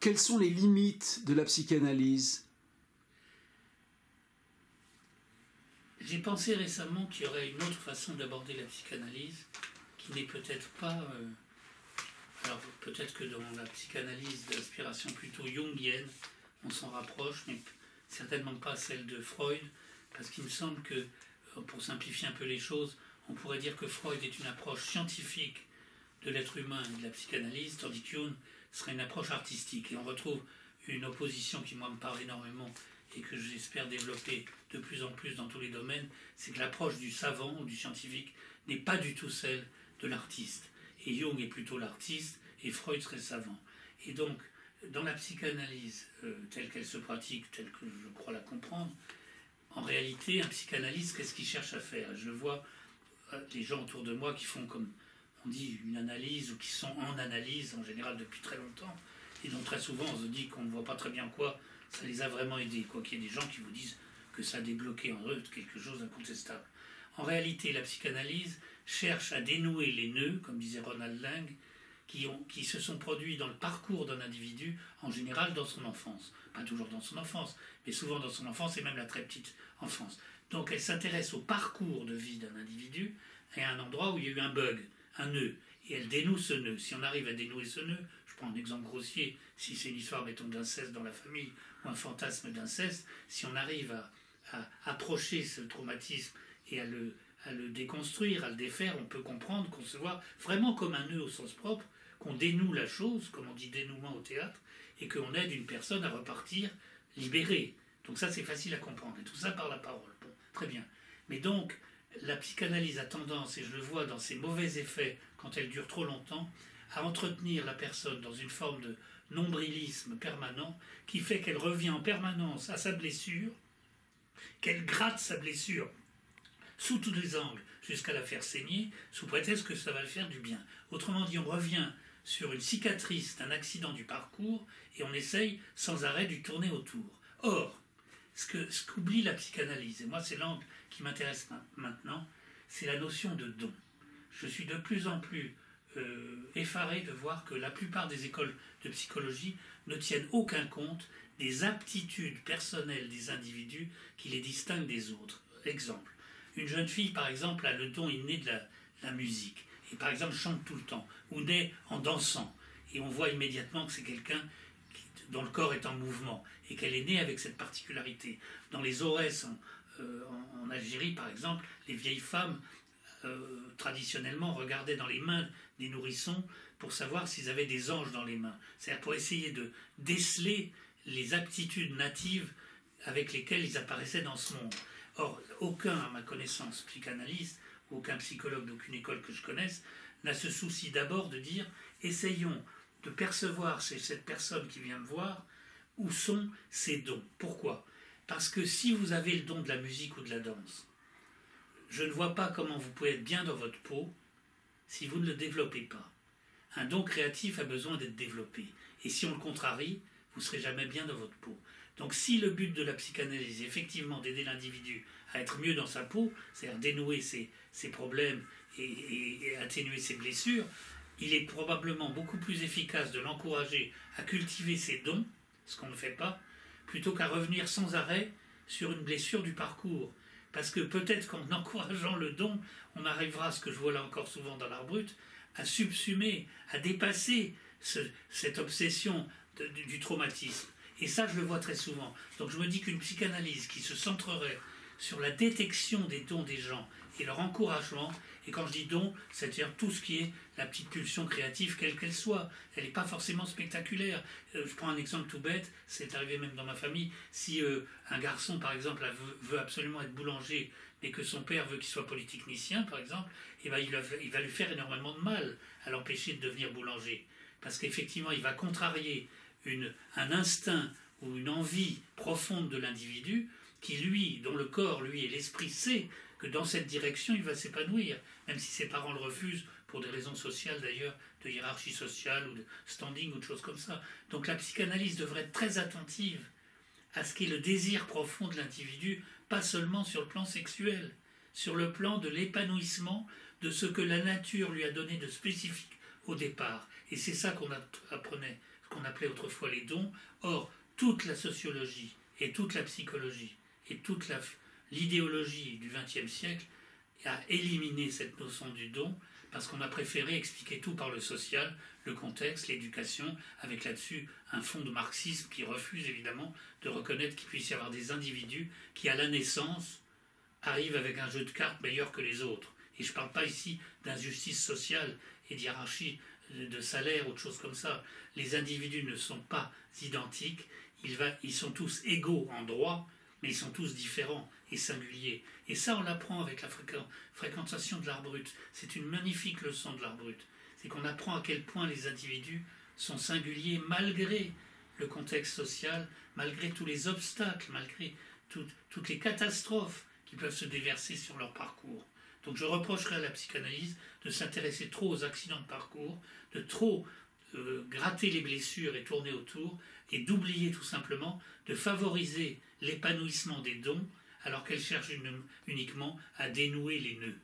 Quelles sont les limites de la psychanalyse? J'ai pensé récemment qu'il y aurait une autre façon d'aborder la psychanalyse, qui n'est peut-être pas... alors peut-être que dans la psychanalyse d'inspiration plutôt jungienne, on s'en rapproche, mais certainement pas celle de Freud, parce qu'il me semble que, pour simplifier un peu les choses, on pourrait dire que Freud est une approche scientifique de l'être humain et de la psychanalyse, tandis que Jung serait une approche artistique. Et on retrouve une opposition qui, moi, me parle énormément et que j'espère développer de plus en plus dans tous les domaines, c'est que l'approche du savant ou du scientifique n'est pas du tout celle de l'artiste. Et Jung est plutôt l'artiste et Freud serait le savant. Et donc, dans la psychanalyse telle qu'elle se pratique, telle que je crois la comprendre, en réalité, un psychanalyste, qu'est-ce qu'il cherche à faire? Je vois les gens autour de moi qui font, comme on dit, une analyse ou qui sont en analyse, en général depuis très longtemps, et donc très souvent on se dit qu'on ne voit pas très bien quoi ça les a vraiment aidés, quoi qu'il y ait des gens qui vous disent que ça a débloqué en eux quelque chose d'incontestable. En réalité, la psychanalyse cherche à dénouer les nœuds, comme disait Ronald Lang, qui se sont produits dans le parcours d'un individu, en général dans son enfance. Pas toujours dans son enfance, mais souvent dans son enfance et même la très petite enfance. Donc elle s'intéresse au parcours de vie d'un individu et à un endroit où il y a eu un bug, un nœud, et elle dénoue ce nœud. Si on arrive à dénouer ce nœud, je prends un exemple grossier, si c'est une histoire, mettons, d'inceste dans la famille ou un fantasme d'inceste, si on arrive à approcher ce traumatisme et à le déconstruire, à le défaire, on peut comprendre, concevoir vraiment comme un nœud au sens propre, qu'on dénoue la chose, comme on dit dénouement au théâtre, et qu'on aide une personne à repartir libérée. Donc ça, c'est facile à comprendre, et tout ça par la parole. Bon, très bien. Mais donc, la psychanalyse a tendance, et je le vois dans ses mauvais effets, quand elle dure trop longtemps, à entretenir la personne dans une forme de nombrilisme permanent, qui fait qu'elle revient en permanence à sa blessure, qu'elle gratte sa blessure sous tous les angles, jusqu'à la faire saigner, sous prétexte que ça va le faire du bien. Autrement dit, on revient sur une cicatrice d'un accident du parcours, et on essaye sans arrêt d'y tourner autour. Or, ce qu'oublie la psychanalyse, et moi c'est l'angle qui m'intéresse maintenant, c'est la notion de don. Je suis de plus en plus effaré de voir que la plupart des écoles de psychologie ne tiennent aucun compte des aptitudes personnelles des individus qui les distinguent des autres. Exemple, une jeune fille par exemple a le don inné de la musique, et par exemple chante tout le temps, ou naît en dansant, et on voit immédiatement que c'est quelqu'un dont le corps est en mouvement, et qu'elle est née avec cette particularité. Dans les Aurès en Algérie par exemple, les vieilles femmes traditionnellement regardaient dans les mains des nourrissons pour savoir s'ils avaient des anges dans les mains. C'est-à-dire pour essayer de déceler les aptitudes natives avec lesquelles ils apparaissaient dans ce monde. Or, aucun, à ma connaissance, psychanalyste, aucun psychologue d'aucune école que je connaisse, n'a ce souci d'abord de dire « essayons de percevoir chez cette personne qui vient me voir où sont ses dons ». Pourquoi? Parce que si vous avez le don de la musique ou de la danse, je ne vois pas comment vous pouvez être bien dans votre peau si vous ne le développez pas. Un don créatif a besoin d'être développé. Et si on le contrarie, vous ne serez jamais bien dans votre peau. Donc si le but de la psychanalyse est effectivement d'aider l'individu à être mieux dans sa peau, c'est-à-dire dénouer ses problèmes et atténuer ses blessures, il est probablement beaucoup plus efficace de l'encourager à cultiver ses dons, ce qu'on ne fait pas, plutôt qu'à revenir sans arrêt sur une blessure du parcours. Parce que peut-être qu'en encourageant le don, on arrivera à ce que je vois là encore souvent dans l'art brut, à subsumer, à dépasser cette obsession du traumatisme. Et ça, je le vois très souvent. Donc je me dis qu'une psychanalyse qui se centrerait sur la détection des dons des gens et leur encouragement, et quand je dis don, c'est-à-dire tout ce qui est la petite pulsion créative, quelle qu'elle soit, elle n'est pas forcément spectaculaire. Je prends un exemple tout bête, c'est arrivé même dans ma famille, si un garçon, par exemple, veut absolument être boulanger, mais que son père veut qu'il soit polytechnicien, par exemple, et ben, il va lui faire énormément de mal à l'empêcher de devenir boulanger. Parce qu'effectivement, il va contrarier un instinct ou une envie profonde de l'individu qui, lui, dont le corps, lui, et l'esprit sait que dans cette direction, il va s'épanouir, même si ses parents le refusent, pour des raisons sociales d'ailleurs, de hiérarchie sociale ou de standing ou de choses comme ça. Donc la psychanalyse devrait être très attentive à ce qu'est le désir profond de l'individu, pas seulement sur le plan sexuel, sur le plan de l'épanouissement de ce que la nature lui a donné de spécifique au départ. Et c'est ça qu'on apprenait, ce qu'on appelait autrefois les dons. Or, toute la sociologie et toute la psychologie et toute l'idéologie du XXe siècle a éliminé cette notion du don parce qu'on a préféré expliquer tout par le social, le contexte, l'éducation, avec là-dessus un fond de marxisme qui refuse évidemment de reconnaître qu'il puisse y avoir des individus qui, à la naissance, arrivent avec un jeu de cartes meilleur que les autres. Et je ne parle pas ici d'injustice sociale et d'hiérarchie de salaire ou de choses comme ça. Les individus ne sont pas identiques, ils sont tous égaux en droit, mais ils sont tous différents et singuliers. Et ça, on l'apprend avec la fréquentation de l'art brut. C'est une magnifique leçon de l'art brut. C'est qu'on apprend à quel point les individus sont singuliers malgré le contexte social, malgré tous les obstacles, malgré toutes les catastrophes qui peuvent se déverser sur leur parcours. Donc je reprocherais à la psychanalyse de s'intéresser trop aux accidents de parcours, de trop gratter les blessures et tourner autour, et d'oublier tout simplement de favoriser l'épanouissement des dons, alors qu'elle cherche uniquement à dénouer les nœuds.